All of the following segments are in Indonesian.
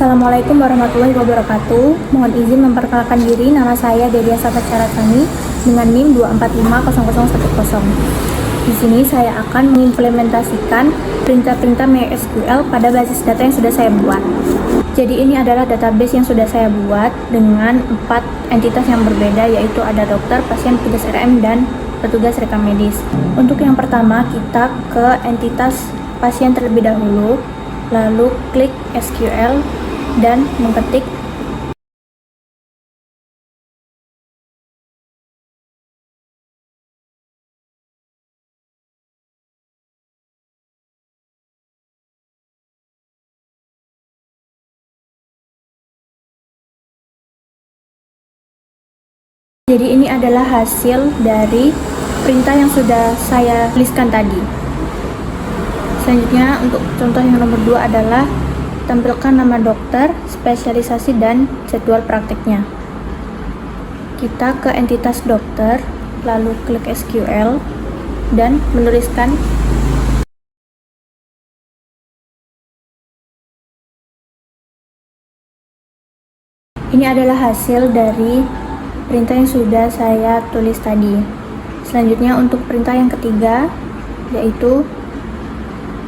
Assalamualaikum warahmatullahi wabarakatuh. Mohon izin memperkenalkan diri, nama saya Dedia Safatsaratsani dengan NIM 2450010. Di sini saya akan mengimplementasikan perintah-perintah MySQL pada basis data yang sudah saya buat. Jadi ini adalah database yang sudah saya buat dengan 4 entitas yang berbeda, yaitu ada dokter, pasien, petugas RM, dan petugas rekam medis. Untuk yang pertama, kita ke entitas pasien terlebih dahulu, lalu klik SQL dan mengetik jadi ini adalah hasil dari perintah yang sudah saya tuliskan tadi. Selanjutnya untuk contoh yang nomor 2 adalah tampilkan nama dokter, spesialisasi, dan jadwal prakteknya. Kita ke entitas dokter, lalu klik SQL dan menuliskan ini adalah hasil dari perintah yang sudah saya tulis tadi. Selanjutnya untuk perintah yang ketiga, yaitu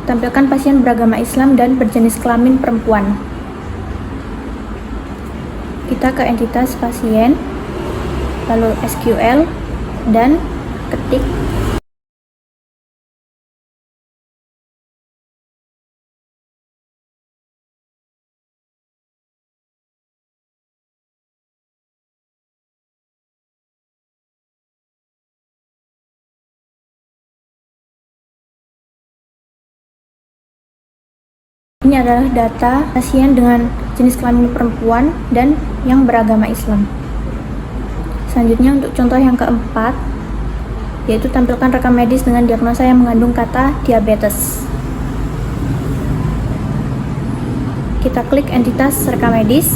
tampilkan pasien beragama Islam dan berjenis kelamin perempuan. Kita ke entitas pasien, lalu SQL, dan ketik ini adalah data pasien dengan jenis kelamin perempuan dan yang beragama Islam. Selanjutnya untuk contoh yang keempat, yaitu tampilkan rekam medis dengan diagnosa yang mengandung kata diabetes. Kita klik entitas rekam medis.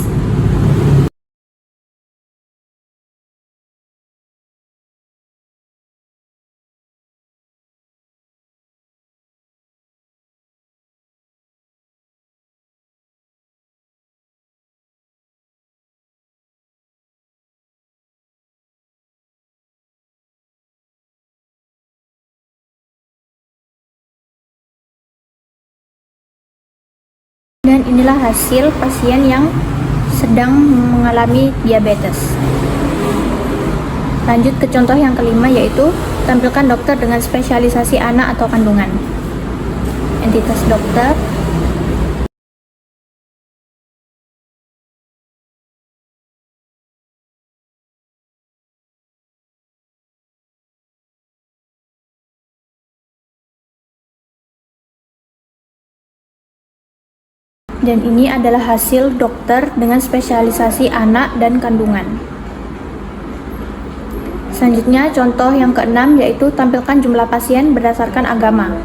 Dan inilah hasil pasien yang sedang mengalami diabetes. Lanjut ke contoh yang kelima, yaitu tampilkan dokter dengan spesialisasi anak atau kandungan. Entitas dokter, dan ini adalah hasil dokter dengan spesialisasi anak dan kandungan. Selanjutnya contoh yang keenam, yaitu tampilkan jumlah pasien berdasarkan agama.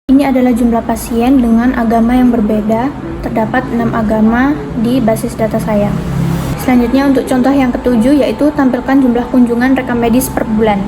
Ini adalah jumlah pasien dengan agama yang berbeda. Terdapat 6 agama di basis data saya. Selanjutnya untuk contoh yang ketujuh, yaitu tampilkan jumlah kunjungan rekam medis per bulan.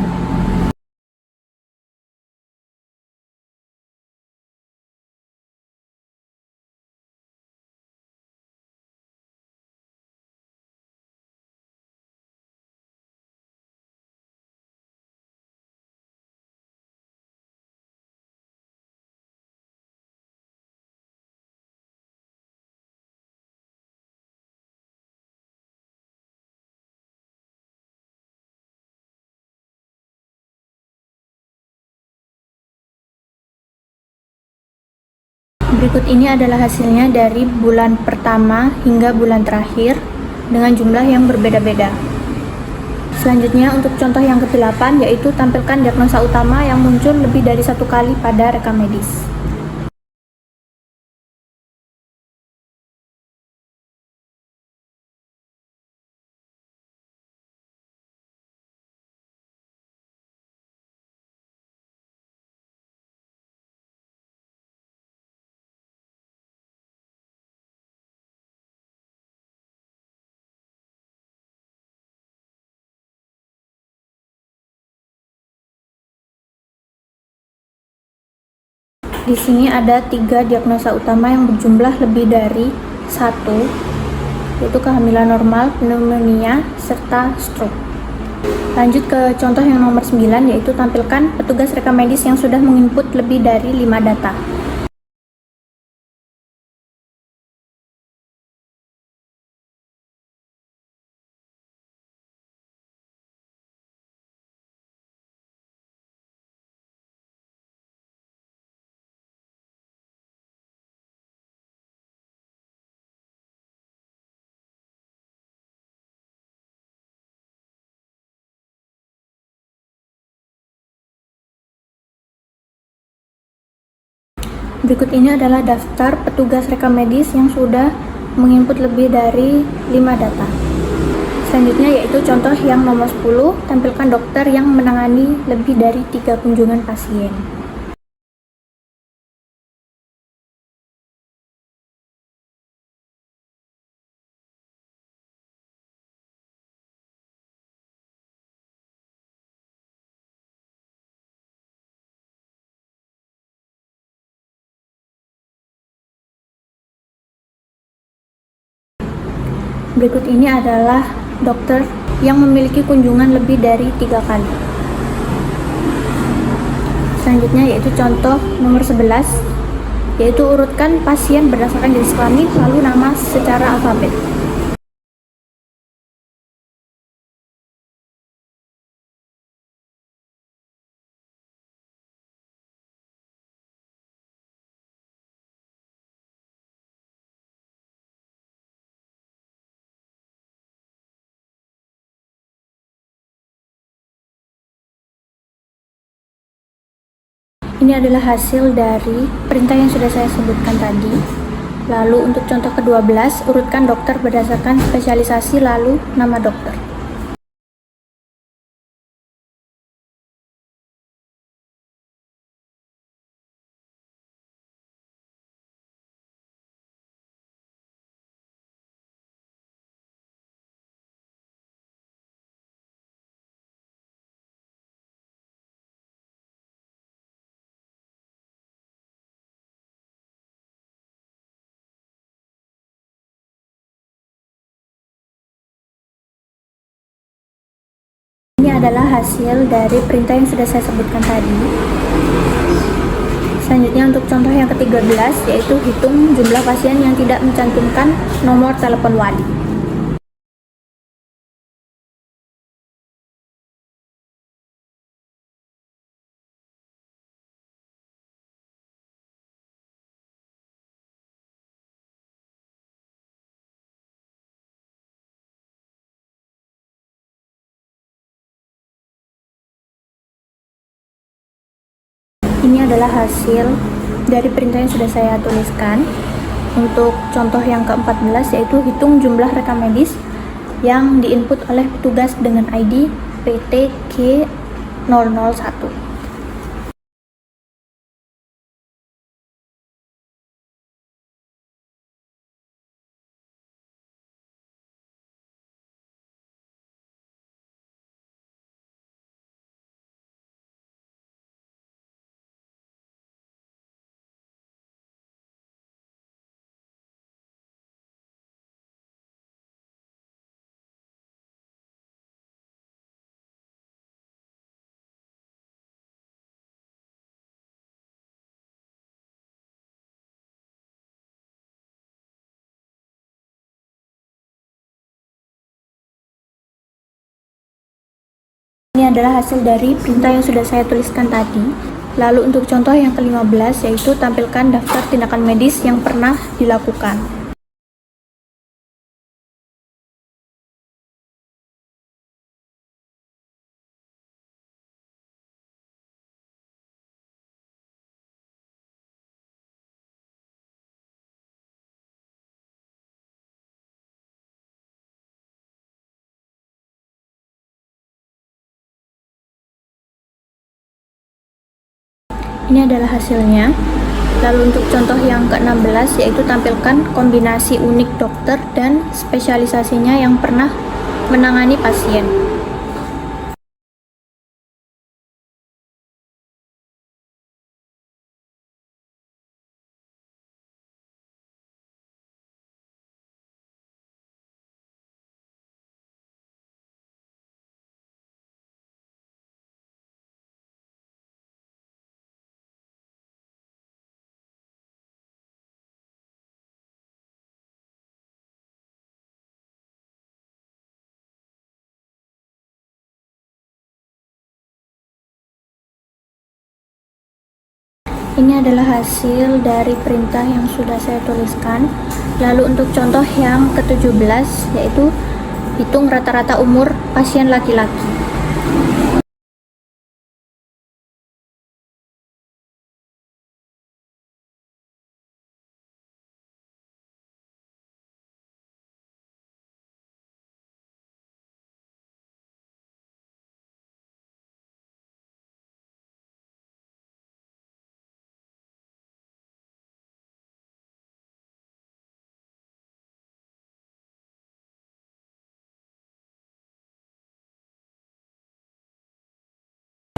Berikut ini adalah hasilnya dari bulan pertama hingga bulan terakhir dengan jumlah yang berbeda-beda. Selanjutnya untuk contoh yang ke-8, yaitu tampilkan diagnosa utama yang muncul lebih dari 1 kali pada rekam medis. Di sini ada 3 diagnosa utama yang berjumlah lebih dari 1, yaitu kehamilan normal, pneumonia, serta stroke. Lanjut ke contoh yang nomor 9, yaitu tampilkan petugas rekam medis yang sudah menginput lebih dari 5 data. Berikut ini adalah daftar petugas rekam medis yang sudah menginput lebih dari 5 data. Selanjutnya yaitu contoh yang nomor 10, tampilkan dokter yang menangani lebih dari 3 kunjungan pasien. Berikut ini adalah dokter yang memiliki kunjungan lebih dari 3 kali. Selanjutnya yaitu contoh nomor 11, yaitu urutkan pasien berdasarkan jenis kelamin lalu nama secara alfabet. Ini adalah hasil dari perintah yang sudah saya sebutkan tadi. Lalu untuk contoh ke-12, urutkan dokter berdasarkan spesialisasi lalu nama dokter. Ini adalah hasil dari perintah yang sudah saya sebutkan tadi. Selanjutnya untuk contoh yang ke-13, yaitu hitung jumlah pasien yang tidak mencantumkan nomor telepon wali. Ini adalah hasil dari perintah yang sudah saya tuliskan. Untuk contoh yang ke-14, yaitu hitung jumlah rekam medis yang diinput oleh petugas dengan ID PTG001. Ini adalah hasil dari perintah yang sudah saya tuliskan tadi. Lalu untuk contoh yang ke-15, yaitu tampilkan daftar tindakan medis yang pernah dilakukan. Ini adalah hasilnya. Lalu untuk contoh yang ke-16, yaitu tampilkan kombinasi unik dokter dan spesialisasinya yang pernah menangani pasien. Ini adalah hasil dari perintah yang sudah saya tuliskan. Lalu untuk contoh yang ke-17, yaitu hitung rata-rata umur pasien laki-laki.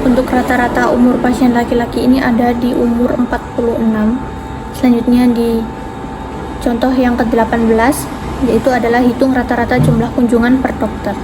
Untuk rata-rata umur pasien laki-laki ini ada di umur 46. Selanjutnya di contoh yang ke-18, yaitu adalah hitung rata-rata jumlah kunjungan per dokter.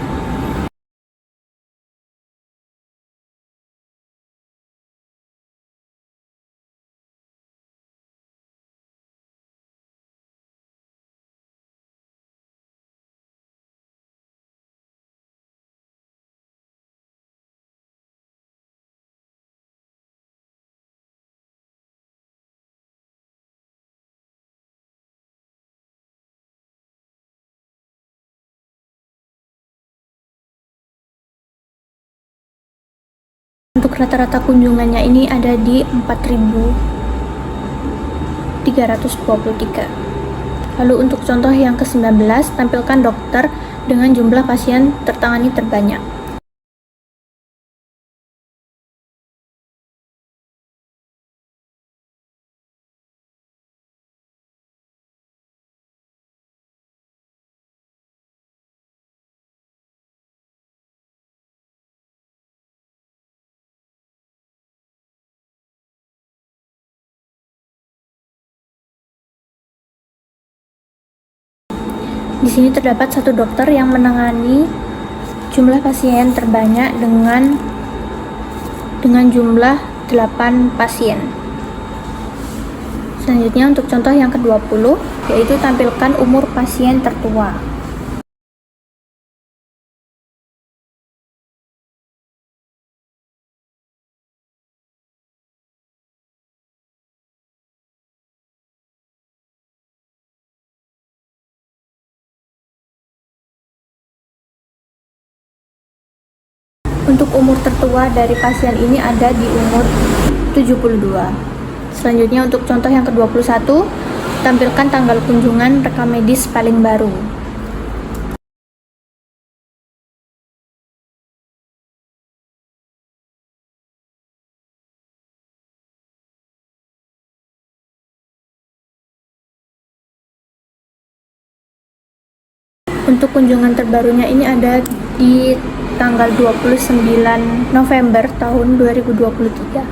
Untuk rata-rata kunjungannya ini ada di 4.323. Lalu untuk contoh yang ke-19, tampilkan dokter dengan jumlah pasien tertangani terbanyak. Di sini terdapat satu dokter yang menangani jumlah pasien terbanyak dengan jumlah 8 pasien. Selanjutnya untuk contoh yang ke-20, yaitu tampilkan umur pasien tertua. Untuk umur tertua dari pasien ini ada di umur 72. Selanjutnya untuk contoh yang ke-21, tampilkan tanggal kunjungan rekam medis paling baru. Untuk kunjungan terbarunya ini ada di tanggal 29 November tahun 2023.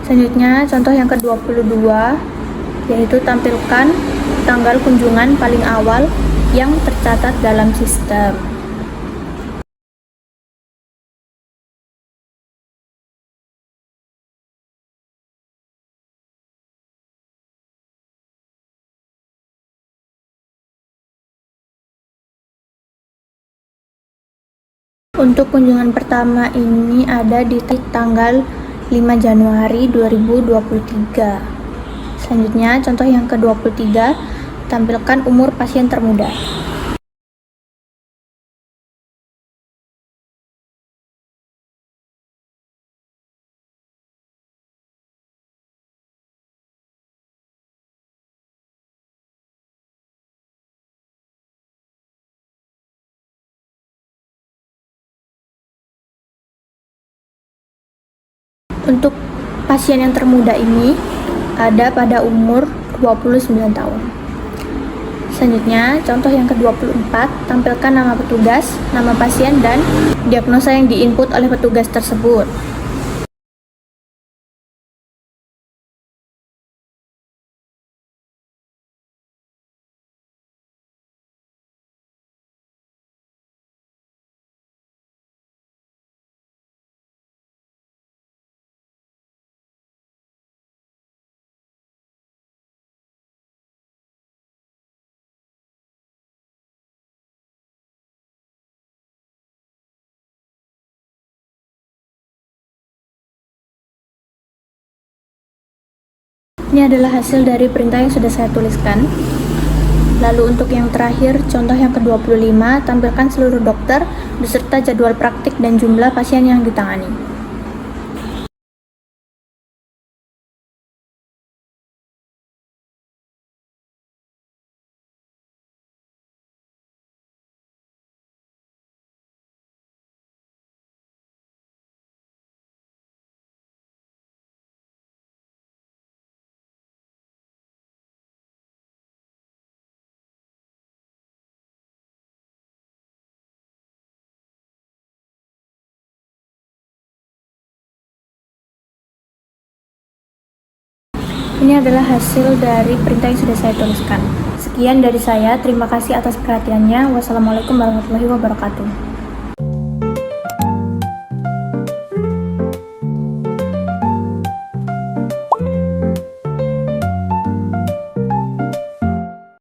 Selanjutnya contoh yang ke-22, yaitu tampilkan tanggal kunjungan paling awal yang tercatat dalam sistem. Untuk kunjungan pertama ini ada di tanggal 5 Januari 2023. Selanjutnya, contoh yang ke-23, tampilkan umur pasien termuda. Untuk pasien yang termuda ini ada pada umur 29 tahun. Selanjutnya, contoh yang ke-24, tampilkan nama petugas, nama pasien, dan diagnosa yang diinput oleh petugas tersebut. Ini adalah hasil dari perintah yang sudah saya tuliskan. Lalu untuk yang terakhir, contoh yang ke-25, tampilkan seluruh dokter beserta jadwal praktik dan jumlah pasien yang ditangani. Ini adalah hasil dari perintah yang sudah saya tuliskan. Sekian dari saya, terima kasih atas perhatiannya. Wassalamualaikum warahmatullahi wabarakatuh.